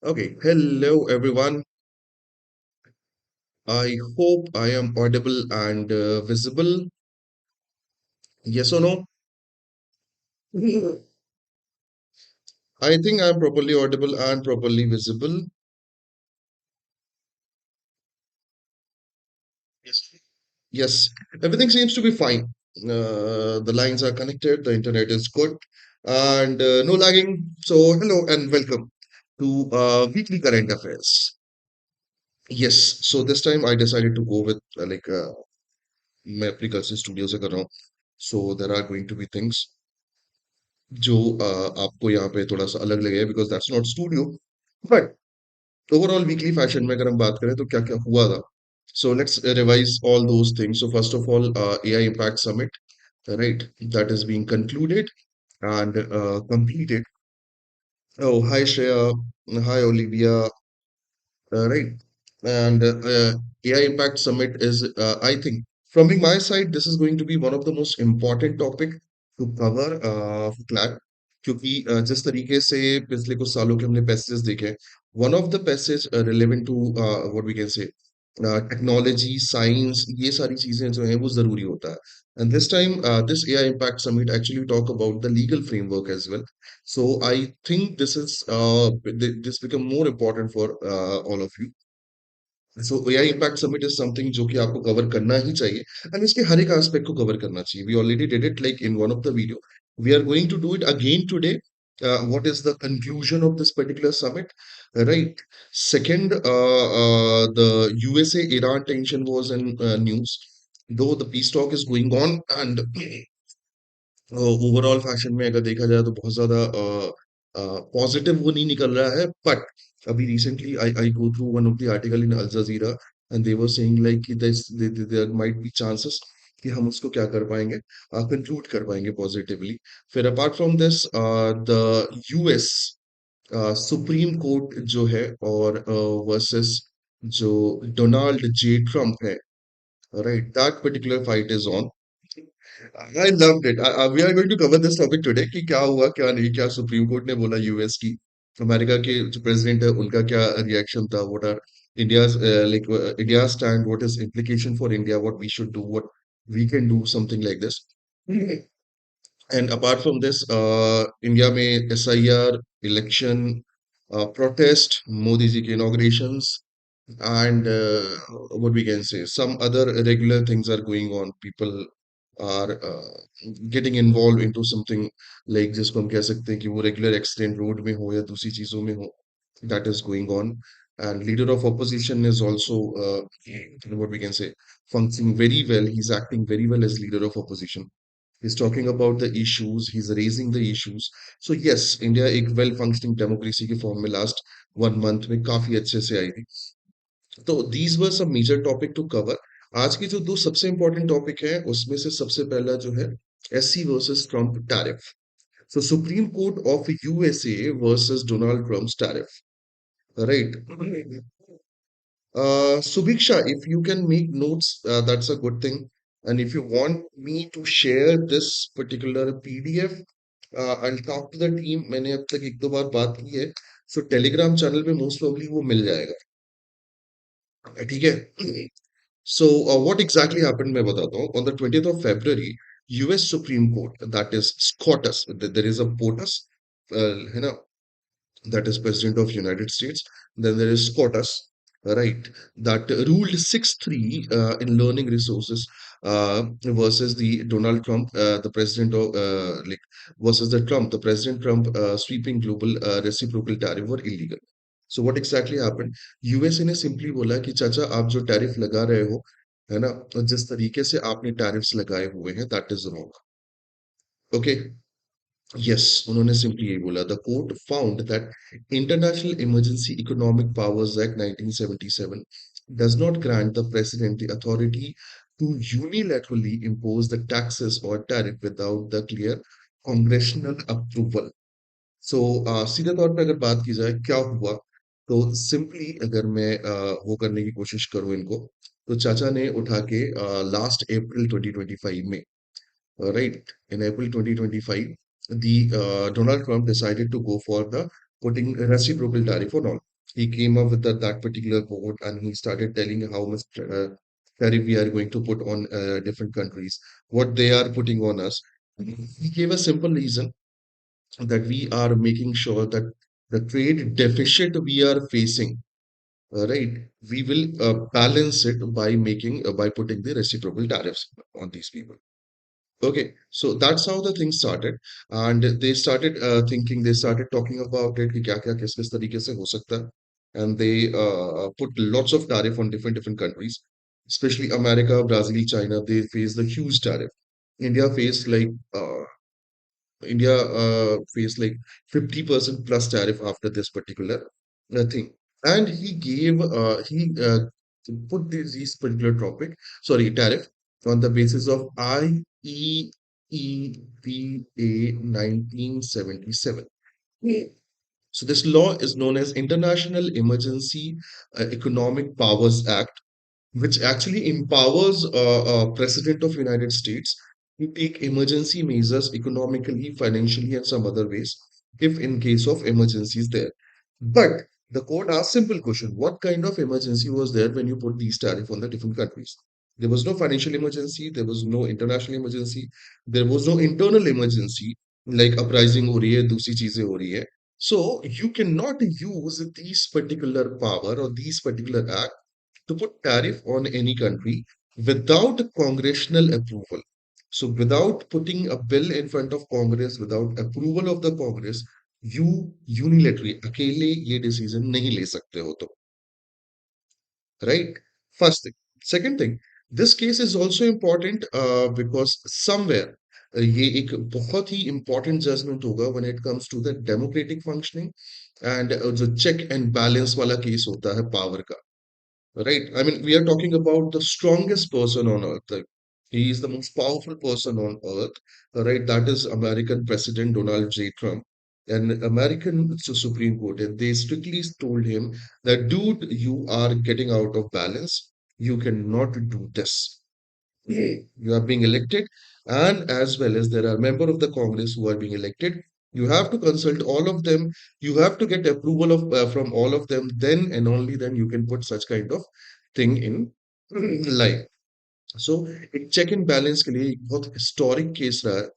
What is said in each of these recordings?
Okay, hello everyone. I hope I am audible and visible. Yes or no? I think I'm properly audible and properly visible. Yes. Yes, everything seems to be fine. The lines are connected, the internet is good, and no lagging. So, hello and welcome to Weekly Current Affairs. Yes, so this time I decided to go with मैं अपनी कल से studio से कर रहा हूँ. So there are going to be things जो आपको यहाँ पे थोड़ा सा अलग लगेगा because that's not studio but overall weekly fashion में अगर हम बात करें तो क्या क्या हुआ था so let's revise all those things so first of all AI impact summit right that is being concluded and completed. Oh, hi Shreya, hi Olivia. Right. And AI Impact Summit is, I think, from my side, this is going to be one of the most important topic to cover for CLAT. क्योंकि जिस तरीके से पिछले कुछ सालों के हमने passage देखे one of the passage relevant to what we can say technology science ये सारी चीजें जो हैं वो जरूरी होता है and this time this AI impact summit actually talk about the legal framework as well so I think this is this become more important for all of you. So AI Impact Summit is something जो कि आपको cover करना ही चाहिए and इसके हर एक aspect को cover करना चाहिए. We already did it like in one of the video. We are going to do it again today. What is the conclusion of this particular summit? Right. Second, the USA Iran tension was in news. Though the peace talk is going on and overall fashion में अगर देखा जाए तो बहुत ज्यादा positive वो नहीं निकल रहा है बट अभी recently I I go through one of the article in Al Jazeera and they were saying like कि देयर माइट बी चांसेस कि हम उसको क्या कर पाएंगे कंक्लूड कर पाएंगे पॉजिटिवली फिर apart from this the US supreme court जो है और वर्सेस जो डोनाल्ड जे ट्रम्प है right that particular fight is on. I loved it. We are going to cover this topic today कि क्या हुआ क्या नहीं क्या सुप्रीम कोर्ट ने बोला यूएस की अमेरिका के जो प्रेसिडेंट है उनका क्या रिएक्शन था what are India's like India stand what is implication for India what we should do what we can do something like this. And apart from this India में SIR election protest Modi ji के inaugurations and what we can say some other regular things are going on people are getting involved into something like जिसको हम कह सकते हैं कि वो regular accident road में हो या दूसरी चीजों में हो that is going on and leader of opposition is also what we can say functioning very well. He's acting very well as leader of opposition. He's talking about the issues, he's raising the issues. So yes, India एक well functioning democracy के form में last 1 month में काफी अच्छे से आई थी. तो these were some major topic to cover. आज की जो दो सबसे इंपॉर्टेंट टॉपिक है उसमें से सबसे पहला जो है SC versus Trump tariff. So Supreme Court of USA versus Donald Trump's tariff. Right. Subiksha, if you can make notes, that's a good thing. And if you want me to share this particular PDF, I'll talk to the team. मैंने अब तक एक दो बार बात की है. So Telegram channel पे most probably वो मिल जाएगा. ठीक है? So what exactly happened मैं बताता हूँ. On the 20th of February, US Supreme Court, that is SCOTUS, there is a POTUS, है ना? That is President of United States. Then there is SCOTUS, right? That ruled 6-3 in learning resources versus the Donald Trump, the president of versus the Trump, the President Trump sweeping global reciprocal tariff were illegal. So what exactly happened? USA ने simply बोला कि चाचा आप जो tariff लगा रहे हो है ना जिस तरीके से आपने टैरिफ्स लगाए हुए हैं that is wrong. Okay. Yes, उन्होंने सिंपली यही बोला. The court found that International Emergency Economic Powers Act 1977 does not grant the president the authority to unilaterally impose the taxes or tariff without the clear congressional approval. So सीधे तौर पे अगर बात की जाए क्या हुआ तो सिंपली अगर मैं वो करने की कोशिश करूं इनको तो चाचा ने उठा के लास्ट अप्रैल 2025 में right, in April 2025, the Donald Trump decided to go for the putting reciprocal tariff on all. He came up with that particular quote and he started telling how much tariff we are going to put on different countries, what they are putting on us. He gave a simple reason that we are making sure that the trade deficit we are facing, right, we will balance it by making by putting the reciprocal tariffs on these people. Okay, so that's how the thing started, and they started thinking, they started talking about it कि क्या क्या किस किस तरीके से हो सकता है, and they put lots of tariff on different countries, especially America, Brazil, China. They faced the huge tariff. India faced like faced like 50% plus tariff after this particular thing. And he put these particular topic, sorry, tariff on the basis of IEEPA 1977. So this law is known as International Emergency Economic Powers Act, which actually empowers President of United States to take emergency measures economically, financially, and some other ways if in case of emergencies there. But the court asked simple question: what kind of emergency was there when you put these tariff on the different countries? There was no financial emergency, there was no international emergency, there was no internal emergency like uprising हो रही है, दूसरी चीजें हो रही है. So you cannot use these particular power or these particular act to put tariff on any country without congressional approval. So without putting a bill in front of Congress, without approval of the Congress, you unilaterally अकेले ये decision नहीं ले सकते हो तो, right? First thing. Second thing, this case is also important because somewhere ये एक बहुत ही important judgment होगा when it comes to the democratic functioning and जो check and balance वाला case होता है power का. Right? I mean, we are talking about the strongest person on earth. Like, he is the most powerful person on earth, right? That is American President Donald J. Trump. And American Supreme Court, and they strictly told him that, dude, you are getting out of balance. You cannot do this. You are being elected, and as well as there are members of the Congress who are being elected. You have to consult all of them. You have to get approval of from all of them. Then and only then you can put such kind of thing in life. So एक check and balance के लिए एक बहुत historic case रहा है.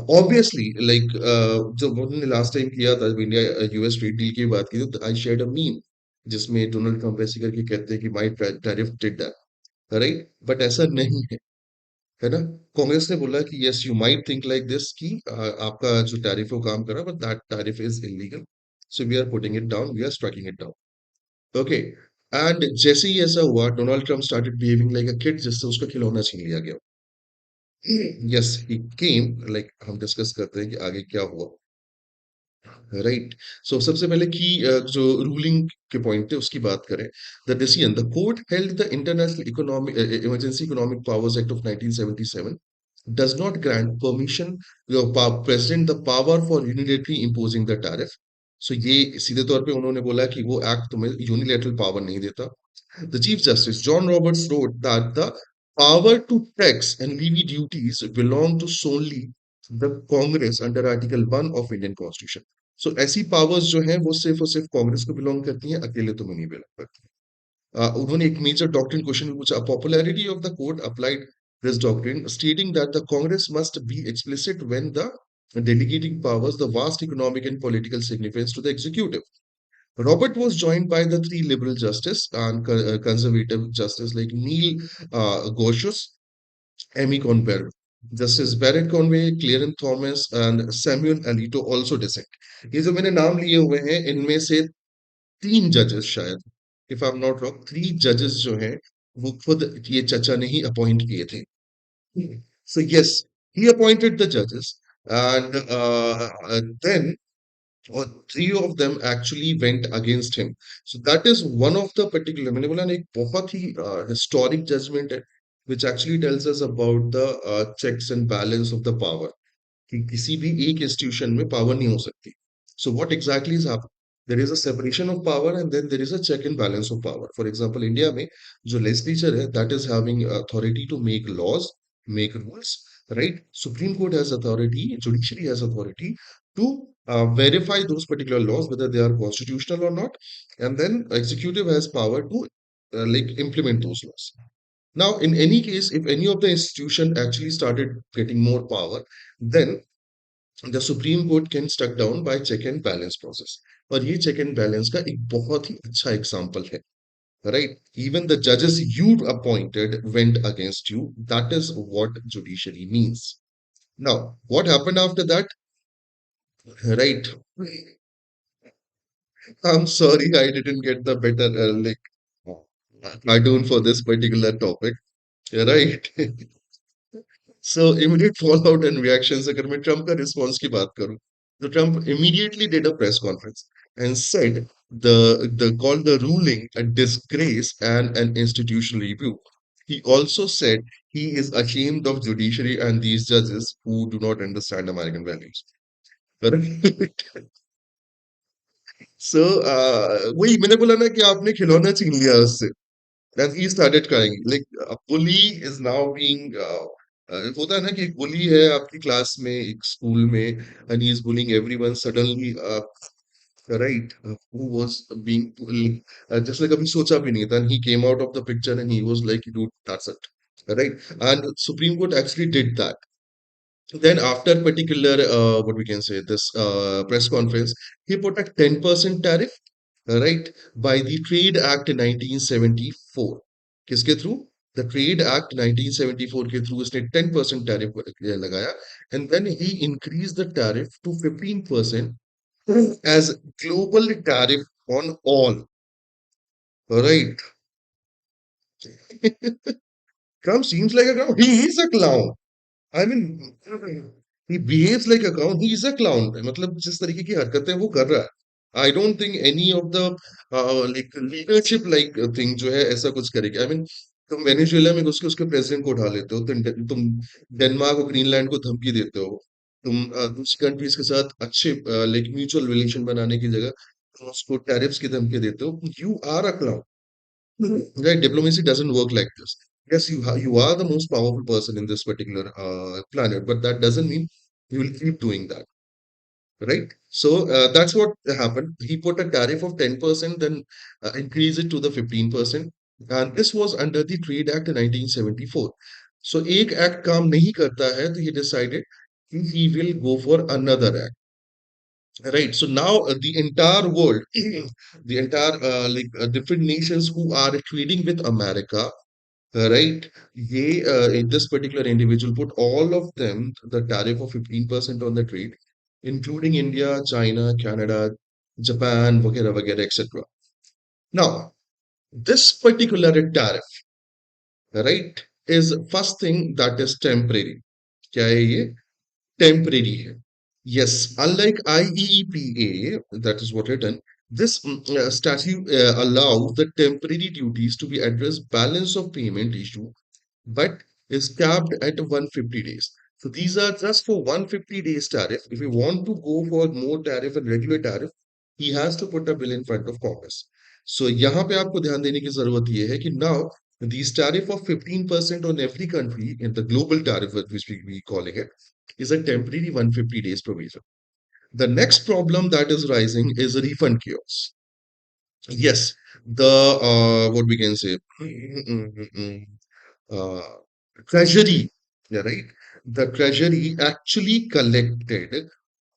Obviously, like जब उन्होंने last time किया था, इंडिया यूएस ट्रेड डील की बात की, तो I shared a meme जिसमें डोनाल्ड ट्रम्प ऐसे करके कहते हैं कि my tariff did that, right? But ऐसा नहीं है ना. कांग्रेस ने बोला कि yes you might think like this कि आपका जो टैरिफ है वो काम कर रहा है but that tariff is illegal, so we are putting it down, we are striking it down. Okay. And जैसे ही ऐसा हुआ Donald Trump started behaving like a kid जिससे उसका खिलौना छीन लिया गया. यस ही केम लाइक हम डिस्कस करते हैं कि आगे क्या हुआ. राइट. सो सबसे पहले की जो रूलिंग के पॉइंट थे उसकी बात करें. The decision the court held the international economic emergency economic powers act of 1977 does not grant permission to the president the power for unilaterally imposing the tariff. So ये सीधे तौर पे उन्होंने बोला कि वो एक्ट तुम्हें यूनिलेटरल पावर नहीं देता. The Chief Justice John Roberts wrote that the power to tax and levy duties belong to solely the Congress under Article 1 of Indian Constitution. So ऐसी powers जो हैं वो सिर्फ और सिर्फ कांग्रेस को बिलोंग करती हैं, अकेले तुम्हें नहीं बिलोंग करती. उन्होंने एक मेजर डॉक्ट्रिन क्वेश्चन पूछा. Popularity of the court applied this doctrine, stating that the Congress must be explicit when the delegating powers the vast economic and political significance to the executive. Robert was joined by the three liberal justices and conservative justices like Neil Gorsuch, Amy Coney, Justice Barrett Conway, Clarence Thomas, and Samuel Alito also dissent. ये जो मैंने नाम लिए हुए हैं इनमें से तीन जजेस शायद, if I am not wrong, three जजेस जो हैं वो खुद ये चचा ने ही अपॉइंट किए थे. So yes, he appointed the judges, and then or three of them actually went against him. So that is one of the particular. मैंने बोला ना एक बहुत ही historic judgment है, which actually tells us about the checks and balance of the power. कि किसी भी एक इंस्टीट्यूशन में पावर नहीं हो सकती. So what exactly is happening? There is a separation of power and then there is a check and balance of power. For example, India में जो legislature है that is having authority to make laws, make rules, right? Supreme Court has authority, judiciary has authority to verify those particular laws whether they are constitutional or not, and then executive has power to like implement those laws. Now, in any case, if any of the institution actually started getting more power, then the Supreme Court can stuck down by check and balance process. और ये check and balance का एक बहुत ही अच्छा example है, right? Even the judges you appointed went against you. That is what judiciary means. Now, what happened after that? Right. I'm sorry I didn't get the better cartoon for this particular topic. Right. So immediate fallout and reactions. अगर मैं Trump का response की बात करूं, तो Trump immediately did a press conference and said the called the ruling a disgrace and an institutional review. He also said he is ashamed of judiciary and these judges who do not understand American values. Correct? So वही मैंने बोला ना कि आपने खिलौना छीन लिया उससे. And he started crying. Like a bully is now being होता है ना कि एक bully है आपकी क्लास में एक स्कूल में and he is bullying everyone suddenly right who was being just like अभी सोचा भी नहीं था and he came out of the picture and he was like dude that's it, right? And Supreme Court actually did that. Then after particular what we can say this press conference, he put a 10% tariff, right, by the Trade Act 1974. किसके through? The Trade Act 1974 के through उसने 10% tariff लगाया, and then he increased the tariff to 15% as global tariff on all. Right. Trump seems like a clown. He is a clown. I mean, he behaves like a clown. He is a clown. मतलब जिस तरीके की हरकतें वो कर रहा है. I don't think any of the like leadership like thing जो है ऐसा कुछ करेगी. I mean, तुम वेनेजुएला में घुस के उसके प्रेसिडेंट को उठा लेते हो. तुम डेनमार्क और ग्रीनलैंड को धमकी देते हो. तुम दूसरी कंट्रीज के साथ अच्छे लाइक म्यूचुअल रिलेशन बनाने की जगह तुम उसको टैरिफ्स की धमकी देते हो. You are a clown. Right, diplomacy doesn't work like this. Yes, you are the most powerful person in this particular planet, but that doesn't mean you will keep doing that, right? So that's what happened. He put a tariff of 10%, then increase it to the 15%, and this was under the Trade Act 1974. So एक act काम नहीं करता है, तो he decided he will go for another act. Right. So now the entire world, the entire different nations who are trading with America, right? This particular individual put all of them the tariff of 15% on the trade, including India, China, Canada, Japan, वगैरह वगैरह, etc. Now, this particular tariff, right, is first thing that is temporary. क्या है ये? Temporary है. Yes, unlike IEEPA, that is what written, this statute allows the temporary duties to be addressed balance of payment issue, but is capped at 150 days. So these are just for 150 days tariff. If you want to go for more tariff and regular tariff, he has to put a bill in front of Congress. So यहाँ पे आपको ध्यान देने की जरूरत ये है कि now these tariff of 15% on every country in the global tariff which we calling it is a temporary 150 days provision. The next problem that is rising is refund chaos. Yes, the what we can say, uh, treasury, yeah, right? The treasury actually collected,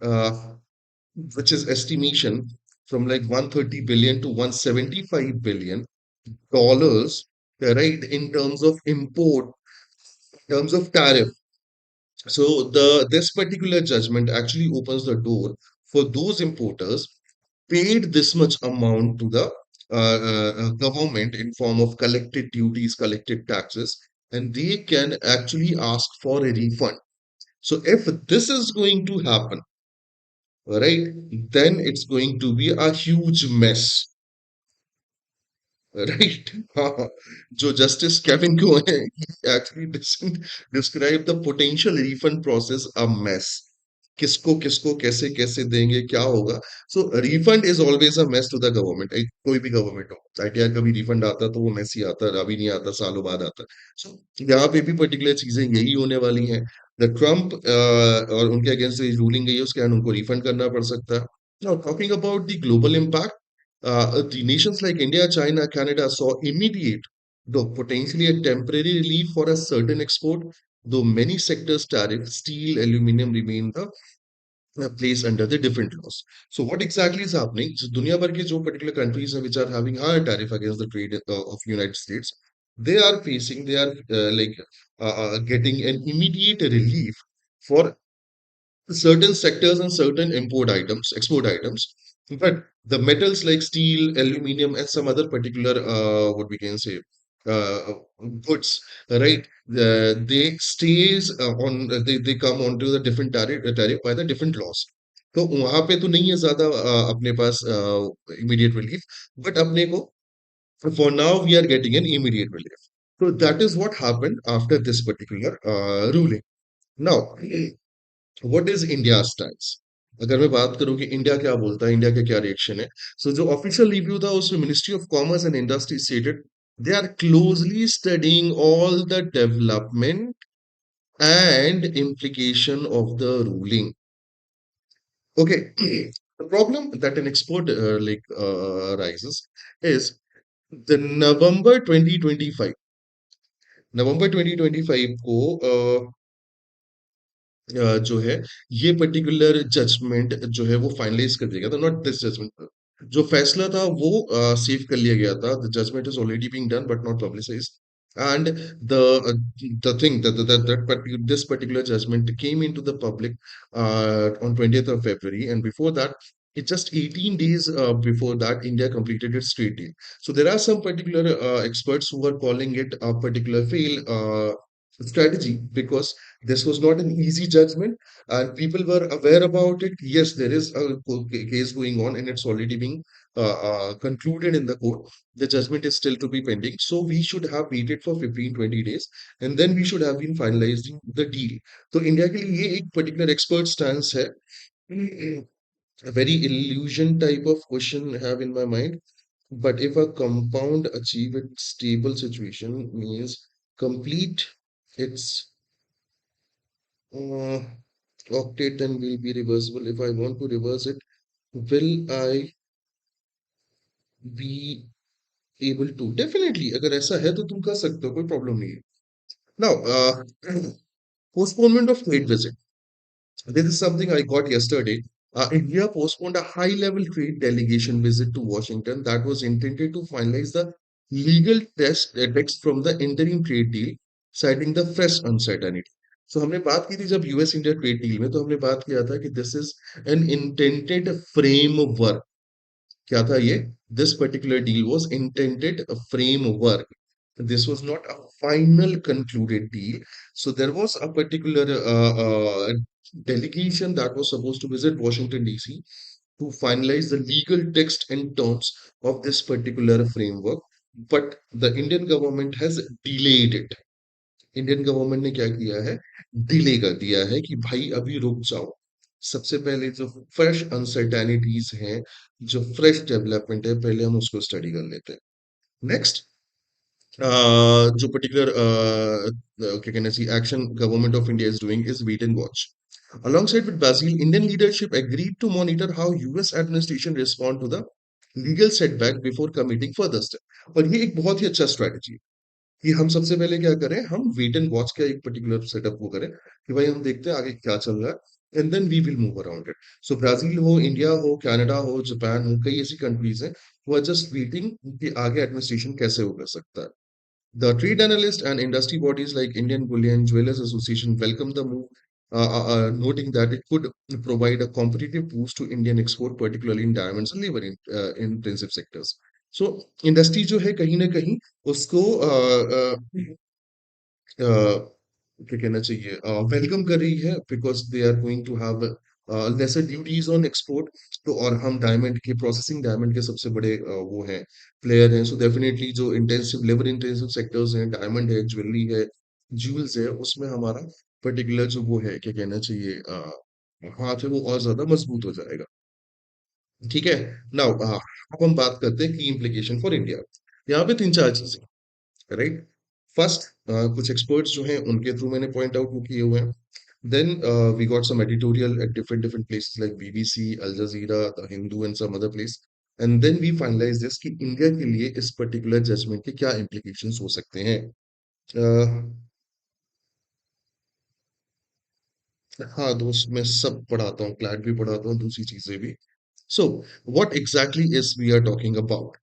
uh, which is estimation from like 130 billion to 175 billion dollars, yeah, right? In terms of import, in terms of tariff. So the this particular judgment actually opens the door for those importers paid this much amount to the government in form of collected duties, collected taxes, and they can actually ask for a refund. So if this is going to happen, right, then it's going to be a huge mess. Right. जो justice Kevin को है, he actually describe the potential refund process a mess. किसको किसको कैसे कैसे देंगे क्या होगा. So refund is always a mess to the government. कोई भी गवर्नमेंट हो चाहे कभी रिफंड आता तो वो mess ही आता, अभी नहीं आता सालों बाद आता. So यहाँ पे भी पर्टिकुलर चीजें यही होने वाली हैं. द ट्रम्प और उनके अगेंस्ट जो रूलिंग गई है उसके कारण उनको रिफंड करना पड़ सकता है। Now talking about the global impact, the nations like India, China, Canada saw immediate, though potentially a temporary relief for a certain export, though many sectors tariff, steel, aluminum remain the placed under the different laws. So what exactly is happening? So दुनिया भर के जो particular countries हैं which are having higher tariff against the trade of United States, they are getting an immediate relief for certain sectors and certain export items. But the metals like steel, aluminum, and some other particular, what we can say, uh, goods, right? They stays they come onto the different tariff by the different laws. तो वहां पे तो नहीं है ज्यादा अपने पास immediate relief, but अपने को for now we are getting an immediate relief. So that is what happened after this particular ruling. Now, what is India stance? अगर मैं बात करूं कि इंडिया क्या बोलता है, इंडिया का क्या रिएक्शन है, सो जो ऑफिशियल रिव्यू था उसमें ministry of commerce and industry stated they are closely studying all the development and implication of the ruling. Okay, the problem that an export rises is the November 2025 को जो है ये particular judgement जो है वो finalise कर दिया गया था, नॉट दिस जजमेंट, जो फैसला था वो सेव कर लिया गया था, the judgement is already being done but not publicised and the thing this particular judgment came into the public on 20th of February, and before that, it just 18 days before that India completed its trade deal. So there are some particular experts who are calling it a particular fail strategy because this was not an easy judgment, and people were aware about it. Yes, there is a case going on, and it's already being concluded in the court. The judgment is still to be pending. So we should have waited for 15-20 days, and then we should have been finalizing the deal. So India के लिए ये एक particular expert stance है. A very illusion type of question I have in my mind. But if a compound achieve its stable situation means complete its uh, octet then will be reversible. If I want to reverse it, will I be able to? Definitely. अगर ऐसा है तो तुम कर सकते हो, कोई problem नहीं है. Now, postponement of trade visit. This is something I got yesterday. India postponed a high-level trade delegation visit to Washington that was intended to finalize the legal text from the interim trade deal, citing the fresh uncertainty. So हमने बात की थी जब US India trade deal में, तो हमने बात किया था कि this is N intended framework. क्या था ये? This particular deal was intended a framework. This was not a final concluded deal. So there was a particular delegation that was supposed to visit Washington DC to finalize the legal text and terms of this particular framework. But the Indian government has delayed it. Indian government ने क्या किया है? Delay कर दिया है कि भाई अभी रुक जाओ. सबसे पहले जो फ्रेश अनसर्टेनिटीज हैं, जो फ्रेश डेवलपमेंट है, पहले हम उसको स्टडी कर लेते हैं. नेक्स्ट, जो पर्टिकुलर क्या कहना चाहिए action government of India is doing is wait and watch. Alongside with Brazil, Indian leadership agreed to monitor how US administration respond to the legal setback before committing further step. और ये एक बहुत ही अच्छा strategy है कि हम सबसे पहले क्या करें, हम वेट एंड वॉच का एक पर्टिकुलर सेटअप वो करें कि भाई हम देखते हैं आगे क्या चल रहा है, and then we will move around it. So Brazil हो, इंडिया हो, कनाडा हो, जापान हो, कई ऐसी कंट्रीज हैं वो आर जस्ट वेटिंग कि आगे एडमिनिस्ट्रेशन कैसे हो कर सकता है. The trade analysts and industry bodies like Indian Bullion Jewelers Association welcome the move, noting that it could provide a competitive boost to Indian export, particularly in diamonds and labor intensive sectors. So industry जो है कहीं ना कहीं उसको क्या कहना चाहिए, welcome कर रही है because they are going to have lesser duties on export. तो और हम डायमंड के प्रोसेसिंग, डायमंड के सबसे बड़े वो हैं, प्लेयर हैं. सो डेफिनेटली जो इंटेंसिव लेबर इंटेंसिव सेक्टर्स हैं, डायमंड है, ज्वेलरी है, ज्वेल्स है, उसमें हमारा पर्टिकुलर जो वो है क्या कहना चाहिए हाथ है वो और ज्यादा मजबूत हो जाएगा. ठीक है. नाउ अब हम बात करते हैं की इम्प्लीकेशन फॉर इंडिया. यहाँ पे तीन चार चीजें, राइट. फर्स्ट, कुछ एक्सपर्ट्स जो हैं उनके थ्रू मैंने पॉइंट आउट किए हुए हैं. Then we got some editorial at different places like BBC, Al Jazeera, The Hindu, and some other place. And then we finalized this कि इंडिया के लिए इस पर्टिकुलर जजमेंट के क्या implications हो सकते हैं. अ, हाँ दोस्त, मैं सब पढ़ाता हूँ, क्लैट भी पढ़ाता हूँ, दूसरी चीजें भी. So what exactly is we are talking about?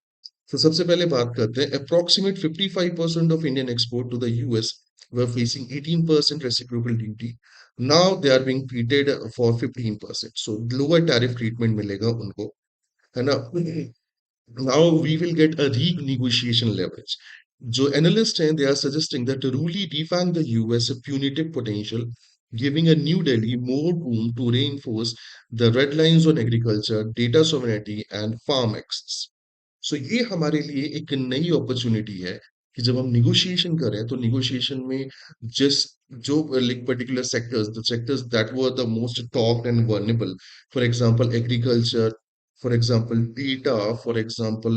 तो सबसे पहले बात करते हैं. Approximate 55% of Indian export to the US were facing 18% reciprocal duty. Now they are being treated for 15%. So lower tariff treatment मिलेगा उनको, है ना. Now we will get a renegotiation leverage. जो analysts हैं, they are suggesting that to really defang the US a punitive potential, giving a New Delhi more room to reinforce the red lines on agriculture, data sovereignty and farm access. सो ये हमारे लिए एक नई opportunity है कि जब हम negotiation करें तो निगोशिएशन में जिस जो like particular sectors the sectors that were the most talked and vulnerable, for example agriculture, for example data, for example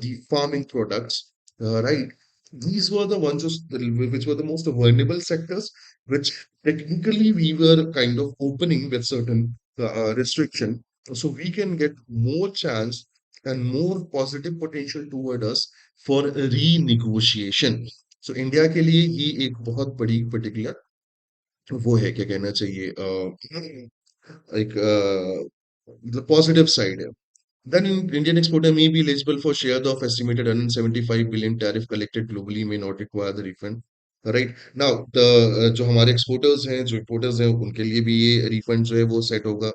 the farming products, right, these were the ones which were the most vulnerable sectors, which technically we were kind of opening with certain restriction, so we can get more chance and more positive potential toward us for renegotiation. So India के लिए ये एक बहुत बड़ी particular वो है, क्या कहना चाहिए, एक मतलब पॉजिटिव साइड है. Then Indian exporter may be eligible for share of estimated 175 billion tariff collected globally may not require the refund. Right now, the जो हमारे exporters हैं, जो importers हैं, उनके लिए भी ये refund जो है वो set होगा.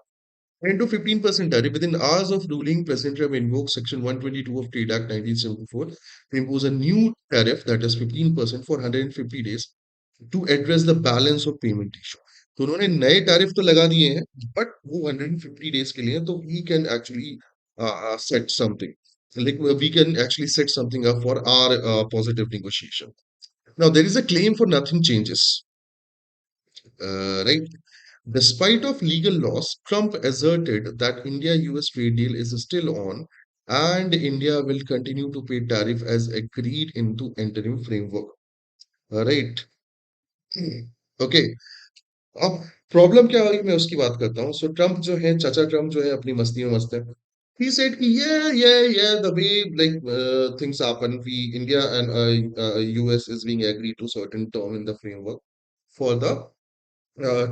10 to 15% tariff within hours of ruling, President Trump invoked Section 122 of Trade Act 1974 to impose a new tariff that is 15% for 150 days to address the balance of payment issue. तो उन्होंने नए tariff तो लगा दिए हैं, but वो 150 days के लिए, तो we can actually set something. Like we can actually set something up for our positive negotiation. Now there is a claim for nothing changes, right? Despite of legal loss, Trump asserted that India-US trade deal is still on, and India will continue to pay tariff as agreed into interim framework. Right? Okay. अब problem क्या हुई, मैं उसकी बात करता हूँ. सो Trump जो है, चाचा ट्रम्प जो है, अपनी मस्ती में मस्त है. He said कि yeah, the way like things happen, we India and US is being agreed to certain term in the framework for the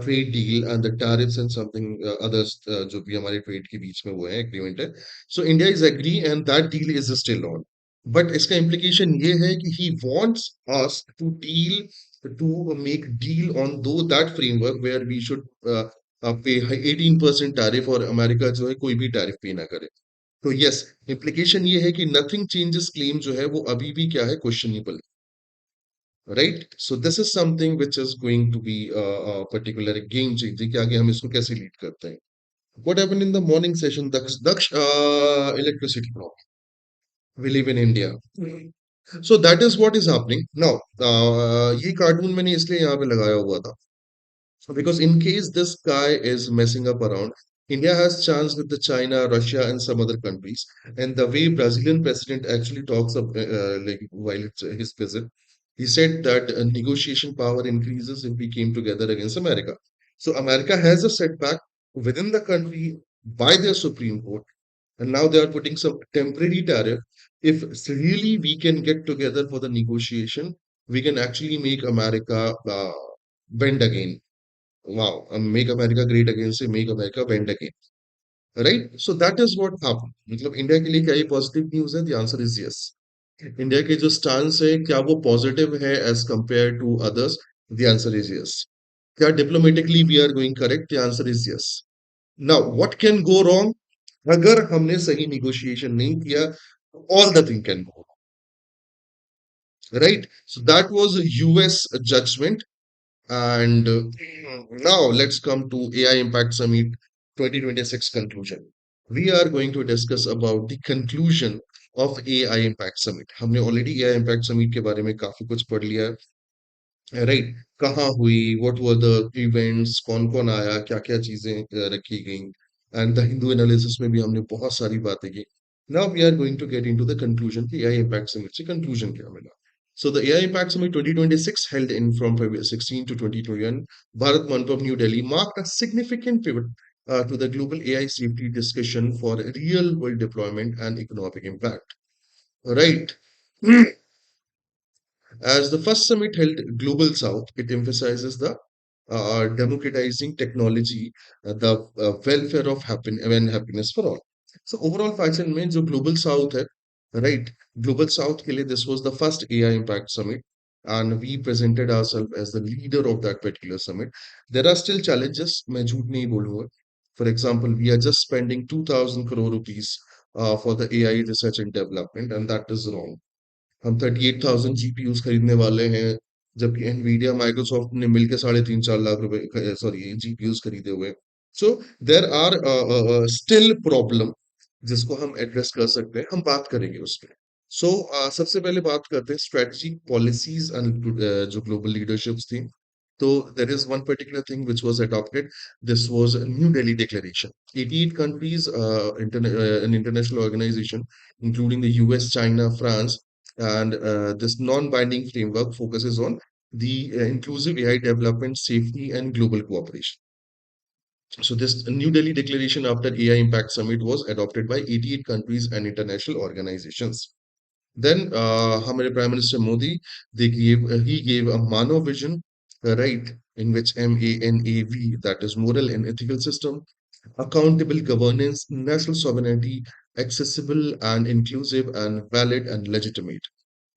trade deal and the tariffs and something others जो भी हमारे trade के बीच में वो है agreement है. So India is agree and that deal is still on. But इसका implication ये है कि he wants us to make deal on though that framework where we should pay 18% tariff और अमेरिका जो है कोई भी टैरिफ पे ना करे. तो यस, implication ये है कि nothing changes claim जो है वो अभी भी क्या है, questionable. Right. So this is something which is going to be particular game changing कि आगे हम इसको कैसे लीड करते हैं. What happened in the morning session, दक्ष दक्ष electricity problem, we live in India. So that is what is happening now. ये कार्टून मैंने इसलिए यहाँ पे लगाया हुआ था. So because in case this guy is messing up around, India has chance with the China, Russia, and some other countries. And the way Brazilian president actually talks of like while it's his visit, he said that negotiation power increases if we came together against America. So America has a setback within the country by their Supreme Court, and now they are putting some temporary tariff. If really we can get together for the negotiation, we can actually make America bend again. Wow, make America great again से make America bend again, right? So that is what happened. मतलब India के लिए क्या ये positive news है? The answer is yes. India के जो stance है क्या वो पॉजिटिव है as compared to others? The answer is yes. क्या diplomatically we are going correct? The answer is yes. Now what can go wrong? अगर हमने सही negotiation नहीं किया, all the thing can go wrong, right? So that was a US judgment. And now let's come to AI Impact Summit 2026 conclusion. We are going to discuss about the conclusion of AI Impact Summit. हमने already AI Impact Summit के बारे में काफी कुछ पढ़ लिया है, right? कहाँ हुई, what were the events, कौन कौन आया, क्या क्या चीजें रखी गई, and the Hindu analysis में भी हमने बहुत सारी बातें की. Now we are going to get into the conclusion कि AI Impact Summit से conclusion क्या मिला. So the AI Impact Summit 2026, held in from February 16 to 2021, Bharat Mandap, New Delhi, marked a significant pivot to the global AI safety discussion for real world deployment and economic impact. Right. As the first summit held Global South, it emphasizes the democratizing technology, the welfare of and happiness for all. So overall fashion में जो Global South है, right? Global South के लिए this was the first AI Impact Summit, and we presented ourselves as the leader of that particular summit. There are still challenges, मैं झूठ नहीं बोलूँगा. For example, we are just spending 2,000 crore rupees for the AI research and development, and that is wrong. हम 38,000 GPUs खरीदने वाले हैं, जबकि Nvidia Microsoft ने मिलकर 3.5 4 लाख रुपए सॉरी जीपीयूज खरीदे हुए. सो देर आर स्टिल प्रॉब्लम जिसको हम एड्रेस कर सकते हैं, हम बात करेंगे उस पर. सो सबसे पहले बात करते हैं स्ट्रेटजी पॉलिसीज एंड जो ग्लोबल लीडरशिप्स थी. So there is one particular thing which was adopted. This was a New Delhi Declaration. 88 countries, an international organization, including the US, China, France, and this non-binding framework focuses on the inclusive AI development, safety, and global cooperation. So this New Delhi Declaration after AI Impact Summit was adopted by 88 countries and international organizations. Then हमारे Prime Minister Modi, he gave a Mano vision, right, in which MANAV, that is moral and ethical system, accountable governance, national sovereignty, accessible and inclusive and valid and legitimate.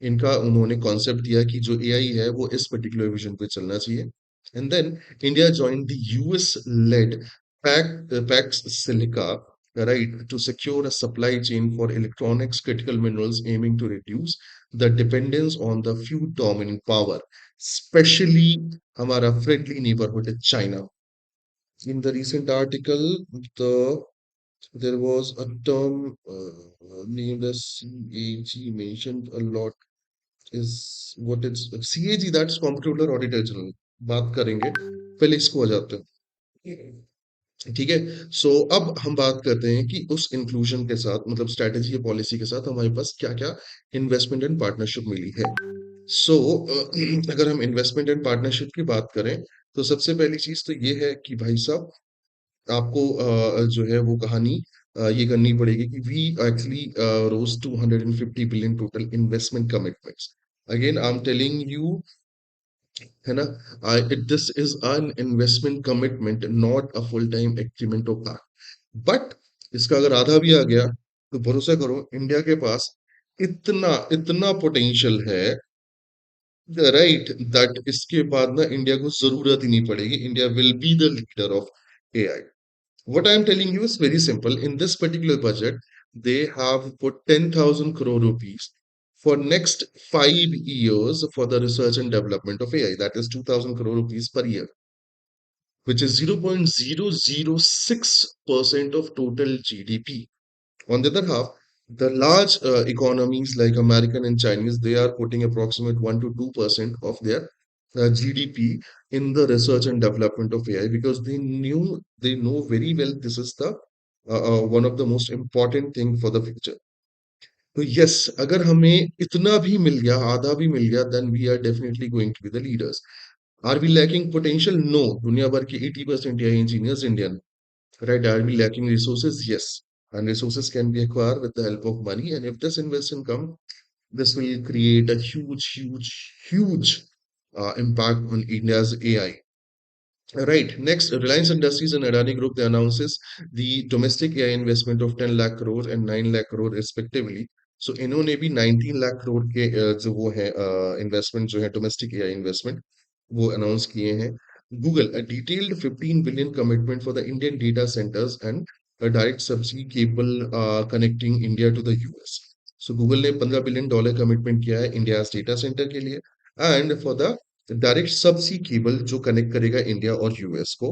इनका उन्होंने concept दिया कि जो AI है वो इस particular vision पे चलना चाहिए. And then India joined the US led Pax Silica, right, to secure a supply chain for electronics critical minerals, aiming to reduce the dependence on the few dominant power, especially हमारा friendly neighborhood China. In the recent article, there was a term named as CAG mentioned a lot. Is what it's CAG, that's Comptroller Auditor General. बात करेंगे, पहले इसको आ जाते हैं. ठीक है. सो अब हम बात करते हैं कि उस इंक्लूजन के साथ, मतलब स्ट्रेटेजी या पॉलिसी के साथ हमारे पास क्या क्या इन्वेस्टमेंट एंड पार्टनरशिप मिली है. सो अगर हम इन्वेस्टमेंट एंड पार्टनरशिप की बात करें, तो सबसे पहली चीज तो ये है कि भाई साहब, आपको जो है वो कहानी ये करनी पड़ेगी कि we actually rose 250 billion total investment commitments. Again I am telling you, है ना, this is an investment commitment, not a full time agreement of that. But इसका अगर आधा भी आ गया, तो भरोसा करो इंडिया के पास इतना इतना पोटेंशियल है, राइट, दैट इसके बाद ना इंडिया को जरूरत ही नहीं पड़ेगी. India will be the leader of AI. What I am telling you is very simple. In this particular budget, they have put 10,000 crore rupees for next 5 years for the research and development of AI. That is 2,000 crore rupees per year, which is 0.006% of total GDP. On the other half, the large economies like American and Chinese, they are putting approximate 1 to 2% of their GDP in the research and development of AI, because they know very well this is the one of the most important thing for the future. तो yes, अगर हमें इतना भी मिल गया, आधा भी मिल गया, then we are definitely going to be the leaders. Are we lacking potential? No. दुनिया भर के 80% AI engineers Indian. Right? Are we lacking resources? Yes. And resources can be acquired with the help of money. And if this investment come, this will create a huge impact on India's AI. Right. Next, Reliance Industries and Adani Group, they announces the domestic AI investment of 10 lakh crore and 9 lakh crore respectively. So इन्होंने भी 19 लाख करोड़ के जो वो है investment जो है domestic AI investment वो announce किए हैं. Google, a detailed 15 billion commitment for the Indian data centers and a direct subsea cable connecting India to the US. So Google ने $15 billion कमिटमेंट किया है इंडिया डेटा सेंटर के लिए, and for the direct subsea cable जो connect करेगा India और US को.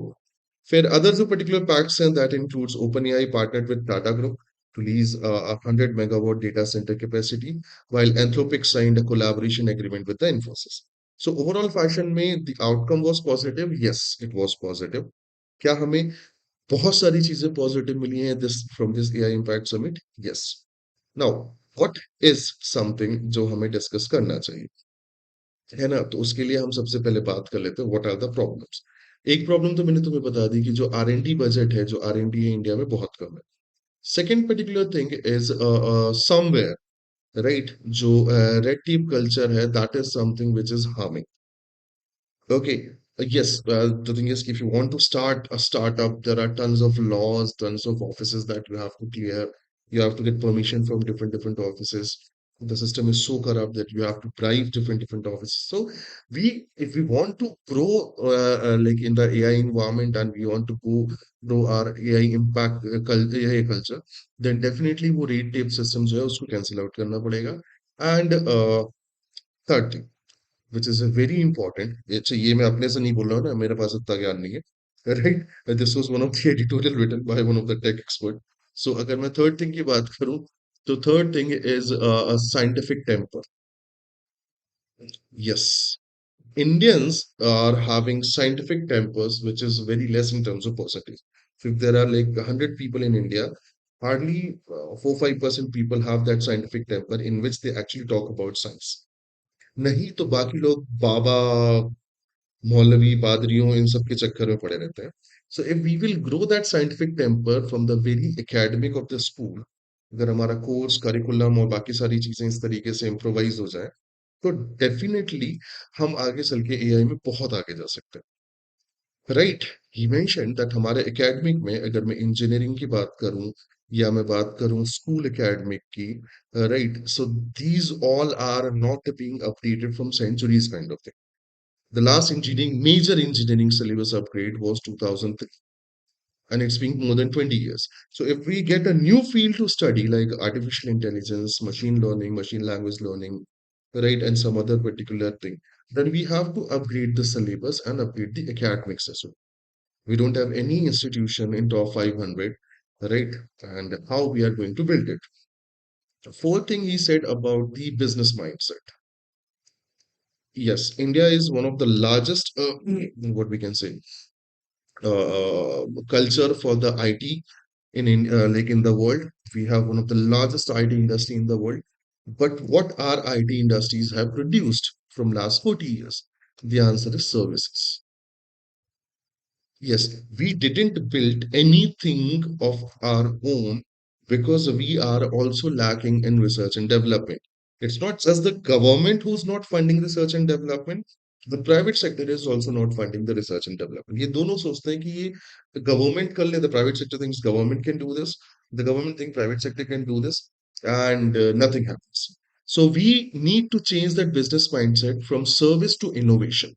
फिर अदर जो पर्टिकुलर पैक्ट्स हैं, that includes open AI partnered with Tata group to lease a 100 megawatt data center capacity, while Anthropic signed a collaboration agreement with the Infosys. So overall fashion में the outcome was positive. Yes, it was positive. क्या हमें बहुत सारी चीजें positive मिली हैं this from this AI Impact Summit? Yes. Now, what is something जो हमें discuss करना चाहिए? है ना? तो उसके लिए हम सबसे पहले बात कर लेते हैं व्हाट आर द प्रॉब्लम्स। एक प्रॉब्लम तो मैंने तुम्हें बता दी कि जो आर-एन-डी बजट है, जो आर-एन-डी है इंडिया में बहुत कम है। Second particular thing is somewhere, right, जो रेड टेप कल्चर है, that is something which is harming. Okay. Yes. The thing is, if you want to start a startup, there are tons of laws, tons of offices that you have to clear. You have to get permission from different offices. The system is so corrupt that you have to bribe different offices. So if we want to grow like in the AI environment, and we want to grow our AI impact AI culture, then definitely वो red tape system जो है उसको cancel out करना पड़ेगा. And third thing, which is a very important. अच्छा, ये मैं अपने से नहीं बोल रहा हूँ ना, मेरे पास इतना ज्ञान नहीं है, right? This was one of the editorial written by one of the tech expert. So अगर मैं थर्ड थिंग की बात करूँ, तो third thing is a scientific temper. Yes, Indians are having scientific tempers, which is very less in terms of percentage. So if there are like 100 people in India, hardly 4-5% people have that scientific temper in which they actually talk about science. नहीं तो बाकी लोग बाबा, मौलवी, पादरियों, इन सब के चक्कर में पड़े रहते हैं. So if we will grow that scientific temper from the very academic of the school, अगर हमारा कोर्स करिकुलम और बाकी सारी चीजें इस तरीके से इम्प्रोवाइज हो जाए, तो डेफिनेटली हम आगे चल के एआई में बहुत आगे जा सकते हैं, राइट? ही मेंशन दैट हमारे एकेडमिक में, अगर मैं इंजीनियरिंग की बात करूं या मैं बात करूं स्कूल एकेडमिक की, right, so these all are not being updated from centuries kind of. The last major engineering syllabus upgrade was 2003, and it's been more than 20 years. So if we get a new field to study like artificial intelligence, machine learning, machine language learning, right, and some other particular thing, then we have to upgrade the syllabus and upgrade the academics as well. We don't have any institution in top 500, right? And how we are going to build it. The fourth thing he said about the business mindset. Yes, India is one of the largest, what we can say, culture for the IT like in the world. We have one of the largest IT industry in the world. But what our IT industries have produced from last 40 years? The answer is services. Yes, we didn't build anything of our own because we are also lacking in research and development. It's not just the government who's not funding research and development, the private sector is also not funding the research and development. ये दोनों सोचते हैं कि ये government कर ले, the private sector thinks government can do this, the government thinks private sector can do this, and nothing happens. So we need to change that business mindset from service to innovation.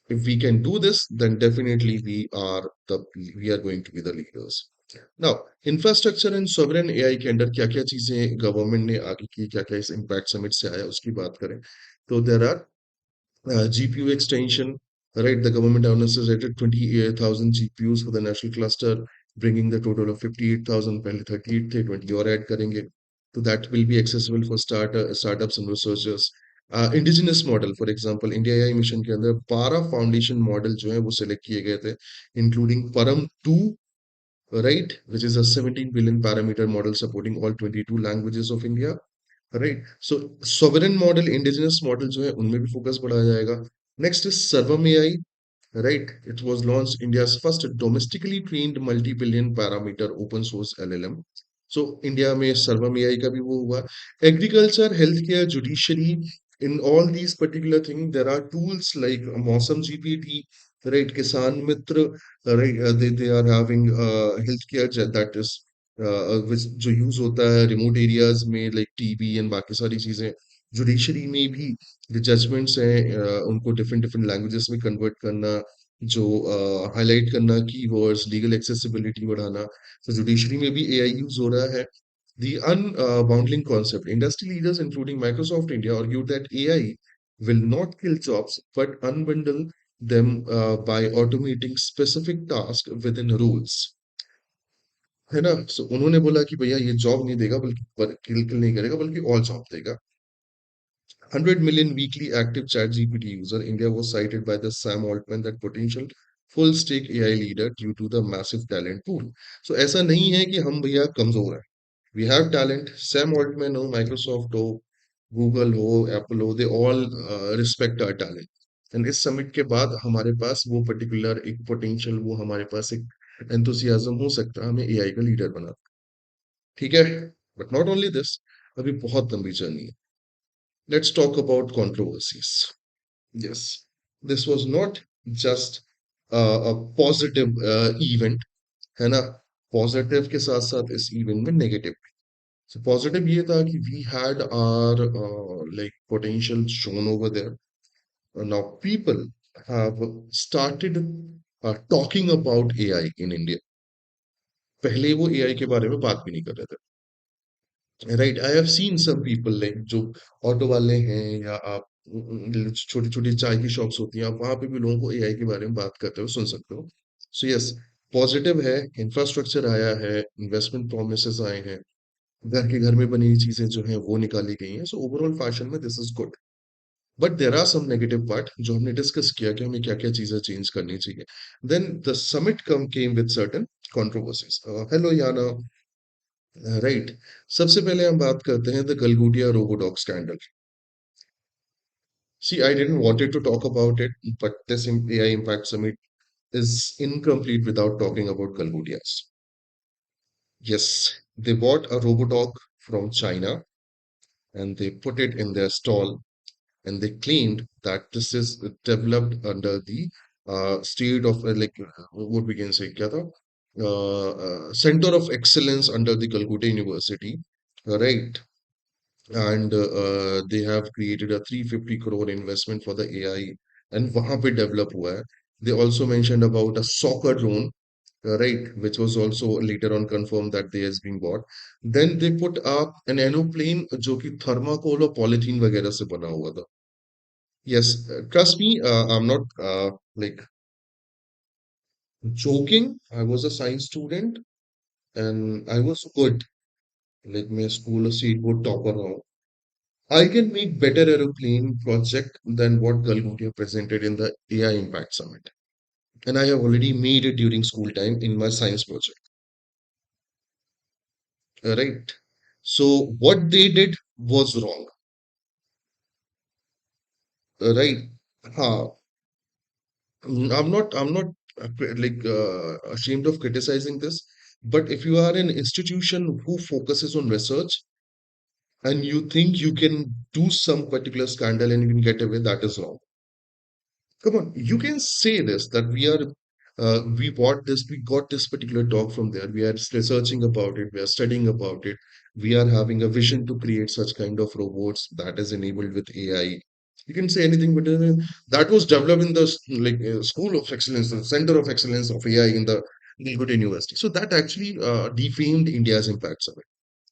If we can do this, then definitely we are going to be the leaders. Now, infrastructure and sovereign AI के अंदर क्या-क्या चीजें government ने आगे की, क्या-क्या इस impact summit से आया, उसकी बात करें, तो there are GPU extension, right? The government announces that 28,000 GPUs for the national cluster, bringing the total of 58,000. पहले 38 थे, 20 और ऐड करेंगे. So that will be accessible for startups and researchers. Indigenous model, for example, India AI mission के अंदर 12 foundation model जो है वो select किए गए थे, including परम 2, right, which is a 17 billion parameter model supporting all 22 languages of India. Right. So sovereign model, indigenous model जो है उनमें भी फोकस बढ़ाया जाएगा. Next is Sarvam AI, right. It was launch India's first domestically trained multi billion parameter open source LLM. So India में Sarvam AI का भी वो हुआ. Agriculture, health care, judiciary, in all these particular thing there are tools like Mausam GPT, right, Kisan Mitra, right, they are having health care that is जो use होता है remote areas में, like TB and बाकी सारी चीजें. जुडिशरी में भी जो जजमेंट्स हैं उनको डिफरेंट डिफरेंट लैंग्वेजेस में कन्वर्ट करना, जो हाईलाइट करना कीवर्ड्स, लीगल एक्सेसिबिलिटी बढ़ाना. तो जुडिशरी में भी एआई यूज हो रहा है. The unbundling concept. Industry leaders, including Microsoft India, argued that AI will not kill jobs but unbundle them by automating specific tasks within rules. है ना? सो उन्होंने बोला कि भैया ये जॉब नहीं देगा, बल्कि किल किल नहीं करेगा, बल्कि और जॉब देगा. 100 million weekly active chat GPT user. India was cited by the Sam Altman that potential full stack AI leader due to the massive talent pool. So ऐसा नहीं है कि हम भैया कमजोर हैं. We have talent. Sam Altman हो, Microsoft हो, गूगल हो, एप्पल हो, they all respect our talent. And इस समिट के बाद हमारे पास वो पर्टिकुलर एक पोटेंशियल, वो हमारे पास एक एंथुसियाज्म हो सकता है हमें एआई का लीडर बना। ठीक है, बट नॉट ओनली दिस, अभी बहुत लंबी जर्नी है। Let's talk about controversies. Yes, this was not just a positive event, है ना? पॉजिटिव के साथ साथ इस इवेंट में नेगेटिव। So positive ये था कि we had our like potential shown over there. Now people have started talking about AI in India. पहले वो AI के बारे में बात भी नहीं कर रहे थे। Right, I have seen some people like जो ऑटो वाले हैं, या आप छोटी छोटी चाय की शॉप्स होती हैं, आप वहां पे भी लोगों को एआई के बारे में बात करते हुए सुन सकते हो। सो यस, पॉजिटिव है, इंफ्रास्ट्रक्चर आया है, इन्वेस्टमेंट प्रोमिसेस आए हैं, घर के घर में बनी हुई चीजें जो हैं वो निकाली गई हैं। सो ओवरऑल फैशन में this is good, but there are some negative part जो हमने डिस्कस किया कि हमें क्या क्या चीजें चेंज करनी चाहिए। Then the summit come came with certain controversies. Hello याना। राइट, सबसे पहले हम बात करते हैं the Galgotia robodog scandal. See, I didn't wanted to talk about it, but this AI impact summit is incomplete without talking about Galgodias. Yes, they bought a robodog from China and they put it in their stall, and they claimed that this is developed under the state of what we can say, kya tha? Center of excellence under the Calcutta University, right? And they have created a 350 crore investment for the AI, and वहाँ पे develop हुआ है. They also mentioned about a soccer drone, right, which was also later on confirmed that they has been bought. Then they put up an aeroplane जो कि thermocol और polythene वगैरह से बना हुआ था. Yes, trust me, I'm not like joking. I was a science student and I was good. Like my school seat would top around. I can make better aeroplane project than what Galgutia presented in the AI Impact Summit. And I have already made it during school time in my science project. Right. So what they did was wrong. Right. Ha. I'm not ashamed of criticizing this, but if you are an institution who focuses on research and you think you can do some particular scandal and you can get away, that is wrong. Come on, you can say this that we bought this, we got this particular dog from there. We are researching about it, we are studying about it. We are having a vision to create such kind of robots that is enabled with AI. You can say anything, but that was developed in the school of excellence, the center of excellence of AI in the Gilgit University. So that actually defamed India's impact summit,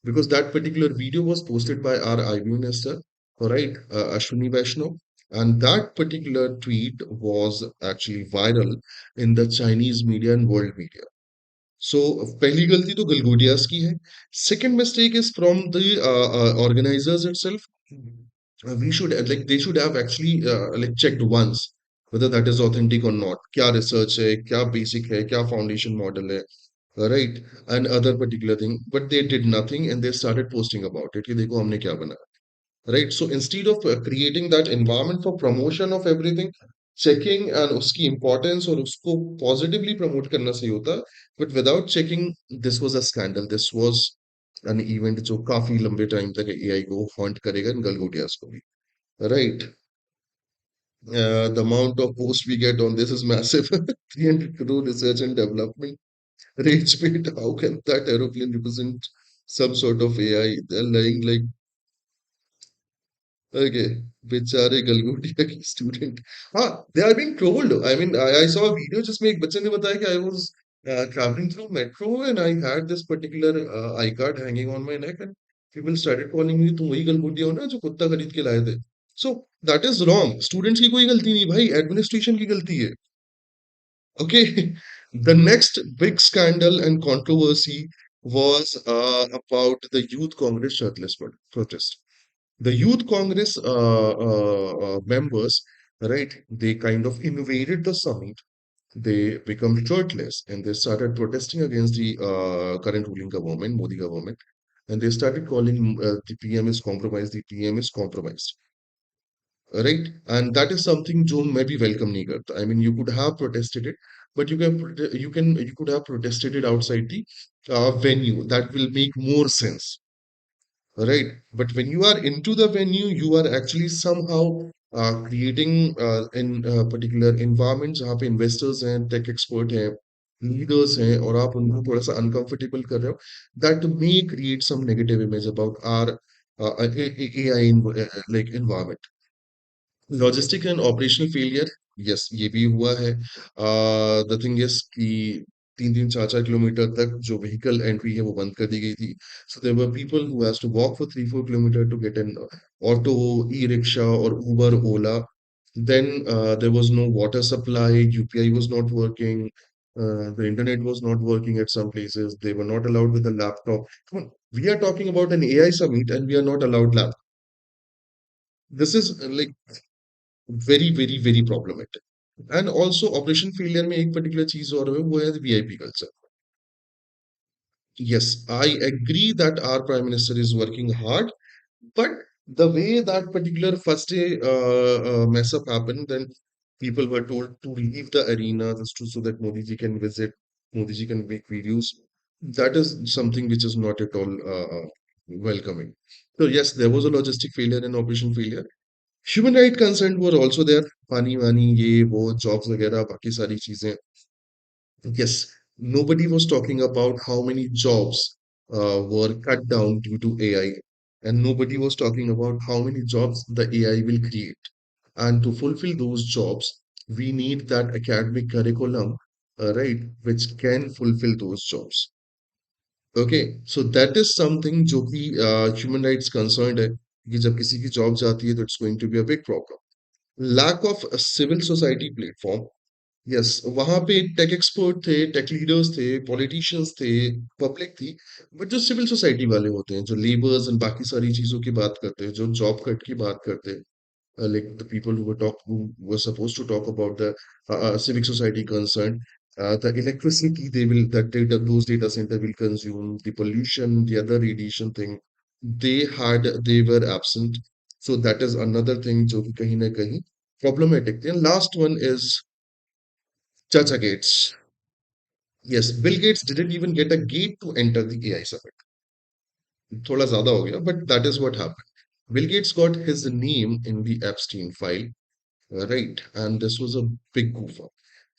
because that particular video was posted by our IB minister, right, Ashwini Vaishnav, and that particular tweet was actually viral in the Chinese media and world media. So पहली गलती तो गलगोटियास की है. Second mistake is from the organizers itself. We should they should have actually like checked once whether that is authentic or not. क्या research है, क्या basic है, क्या foundation model है, right? And other particular thing, but they did nothing and they started posting about it कि देखो हमने क्या बनाया. Right, so instead of creating that environment for promotion of everything, checking and उसकी importance और उसको positively promote करना सही होता, but without checking, this was a scandal. This was an event जो काफी लंबे टाइम तक AI को haunt करेगा, and गलगोटियास को भी. Right, the amount of post we get on this is massive. 300 crore research and development. Rage bait. How can that aeroplane represent some sort of AI? They're lying like. Okay, बेचारे गलगोटिया की student. हाँ, they are being trolled. I mean, I saw a video जिसमें एक बच्चे ने बताया कि I was traveling through metro and I had this particular iCard hanging on my neck and people started calling me तुम वही गलगोटिया हो ना जो कुत्ता खरीद के लाए थे. So that is wrong. Students की कोई गलती नहीं भाई, एडमिनिस्ट्रेशन की गलती है. Okay, the next big scandal and controversy was about the Youth Congress shirtless protest. The Youth Congress members, right, they kind of invaded the summit. They become shirtless and they started protesting against the current ruling government, Modi government. and they started calling the PM is compromised, the PM is compromised, right? And that is something जो मैं भी welcome नहीं करता. I mean, you could have protested it, but you could have protested it outside the venue. That will make more sense. Right. But when you are into the venue, you are actually somehow creating in a particular environment जहाँ पे investors हैं, tech expert हैं, leaders हैं, और आप उनको थोड़ा सा uncomfortable कर रहे हो, that may create some negative image about our AI like environment. Logistic and operational failure, yes ये भी हुआ है. द थिंग इज कि 3-4 किलोमीटर तक जो व्हीकल एंट्री है वो बंद कर दी गई थी. So there were people who has to walk for 3-4 kilometre to get an auto, e rickshaw और Uber Ola. Then there was no water supply, UPI was not working, the internet was not working at some places. They were not allowed with a laptop. Come on, we are talking about an AI summit and we are not allowed laptop. This is like very problematic. And also operation failure में एक particular चीज और है, वो है VIP culture. Yes, I agree that our prime minister is working hard, but the way that particular first day mess up happened, then people were told to leave the arena just so that Modi ji can visit, Modi ji can make videos. That is something which is not at all welcoming. So yes, there was a logistic failure and operation failure. Human right concern were also there, पानी वानी ये वो jobs वगैरह बाकी सारी चीजें. Yes, nobody was talking about how many jobs were cut down due to AI, and nobody was talking about how many jobs the AI will create. And to fulfill those jobs, we need that academic curriculum, right, which can fulfill those jobs. Okay, so that is something जो कि human rights concerned है कि जब किसी की job जाती है तो it's going to be a big problem. Lack of a civil society platform. Yes, वहां पे टेक एक्सपर्ट थे, टेक लीडर्स थे, पॉलिटिशियंस थे, पब्लिक थी. बट जो सिविल सोसाइटी वाले होते हैं, जो लेबर्स एंड बाकी सारी चीजों की बात करते हैं, जो जॉब कट की बात करते हैं, like the people who were supposed to talk about the civic society concern, the electricity those data center will consume, the pollution, the other radiation thing, they were absent. So that is another thing जो कि कहीं ना कहीं problematic. And last one is Chacha Gates. Yes, Bill Gates didn't even get a gate to enter the AI summit. थोड़ा ज़्यादा हो गया, but that is what happened. Bill Gates got his name in the Epstein file, right? And this was a big goof up.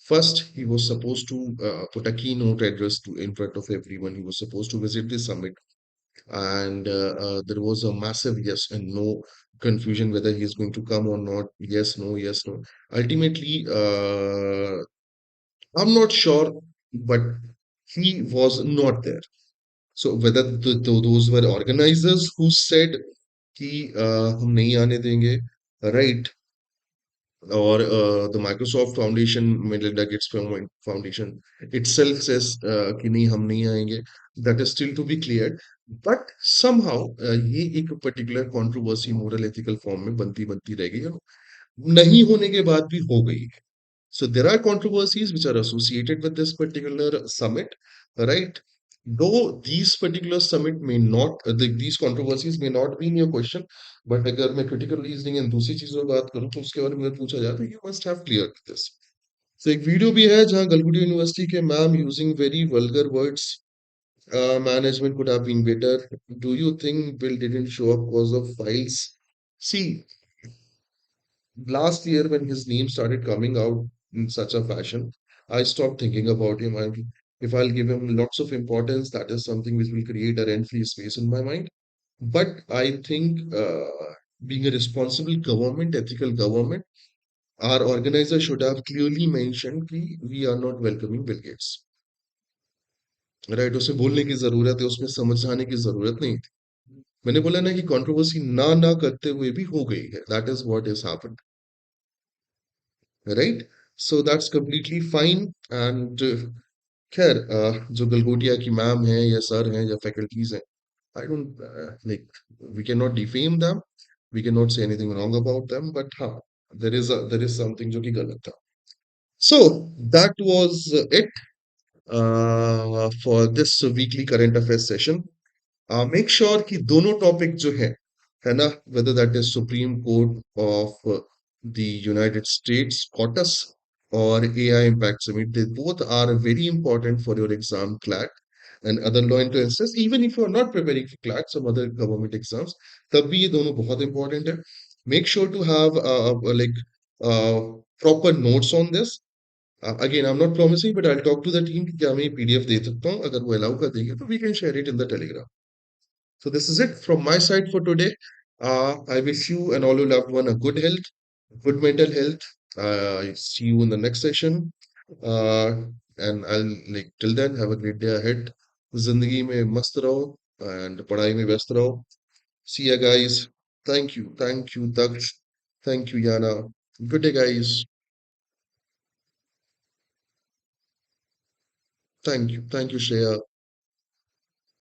First, he was supposed to put a keynote address in front of everyone. He was supposed to visit the summit, and there was a massive yes and no confusion whether he is going to come or not. Yes, no, yes, no. Ultimately, I'm not sure, but he was not there. So whether those were organizers who said कि हम नहीं आने देंगे, right? Or the Microsoft Foundation, Melinda Gates Foundation itself says कि नहीं हम नहीं आएंगे. That is still to be cleared. But somehow ये एक particular controversy moral ethical form में बनती बनती रह गई, और नहीं होने के बाद भी हो गई. So there are controversies which are associated with this particular summit, right? Though these particular summit may not, these controversies may not be in your question, but अगर मैं critical reasoning and दूसरी चीजों की बात करूँ तो उसके बारे में पूछा जाता है, you must have cleared this. So एक वीडियो भी है जहाँ गलगुडी यूनिवर्सिटी के ma'am using very vulgar words, management could have been better. Do you think Bill didn't show up because of files? See, last year when his name started coming out in such a fashion, I stopped thinking about him. If I'll give him lots of importance, that is something which will create a rent-free space in my mind. But I think being a responsible government, ethical government, our organizer should have clearly mentioned कि we are not welcoming Bill Gates. Right, उसे बोलने की जरूरत है, उसमें समझाने की जरूरत नहीं थी. मैंने बोला ना कि कंट्रोवर्सी ना करते हुए भी हो गई है. That is what is happened. Right, so that's completely fine. And खैर जो गलगोटिया की मैम है या सर हैं या फैकल्टीज हैं, I don't like, we can not defame them, we can not say anything wrong about them, but हाँ, there is something जो कि गलत था. So that was it for this weekly current affairs session. Make sure कि दोनों topic जो है ना, whether that is Supreme Court of the United States SCOTUS और AI impact summit, they both are very important for your exam CLAT and other law entrances, even if you are not preparing for CLAT some other government exams, तब भी ये दोनों बहुत important है. Make sure to have like proper notes on this. Again I am not promising but I will talk to the team कि क्या मैं PDF दे सकता हूँ, अगर वो अलाउ कर देंगे तो we can share it in the Telegram. So this is it from my side for today. I wish you and all your loved one a good health, good mental health. I see you in the next session. Uh, and I'll like till then have a great day ahead. जिंदगी में मस्त रहो and पढ़ाई में व्यस्त रहो. See ya guys. Thank you Daksh, thank you Yana. Good day guys. Thank you Shreya.